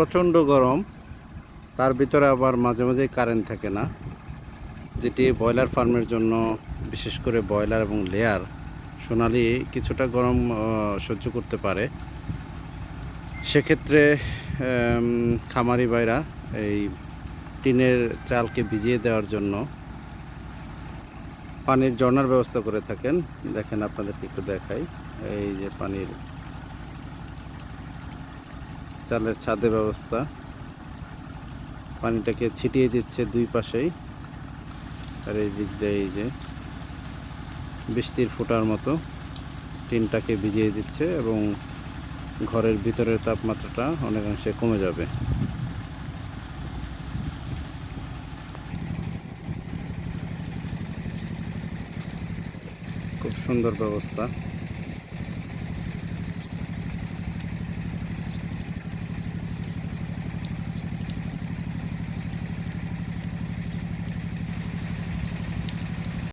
প্রচণ্ড গরম, তার ভিতরে আবার মাঝে মাঝেই কারেন্ট থাকে না, যেটি ব্রয়লার ফার্মের জন্য, বিশেষ করে ব্রয়লার এবং লেয়ার সোনালি কিছুটা গরম সহ্য করতে পারে। সেক্ষেত্রে খামারি ভাইরা এই টিনের চালকে ভিজিয়ে দেওয়ার জন্য পানির ঝর্ণার ব্যবস্থা করে থাকেন। দেখেন, আপনাদেরকে একটু দেখাই। এই যে পানির চালের ছাদে ব্যবস্থা, পানিটাকে ছিটিয়ে দিচ্ছে দুই পাশেই। আর এই দিক দিয়ে এই যে বৃষ্টির ফোঁটার মতো টিনটাকে ভিজিয়ে দিচ্ছে এবং ঘরের ভিতরের তাপমাত্রাটা অনেকাংশে কমে যাবে। খুব সুন্দর ব্যবস্থা।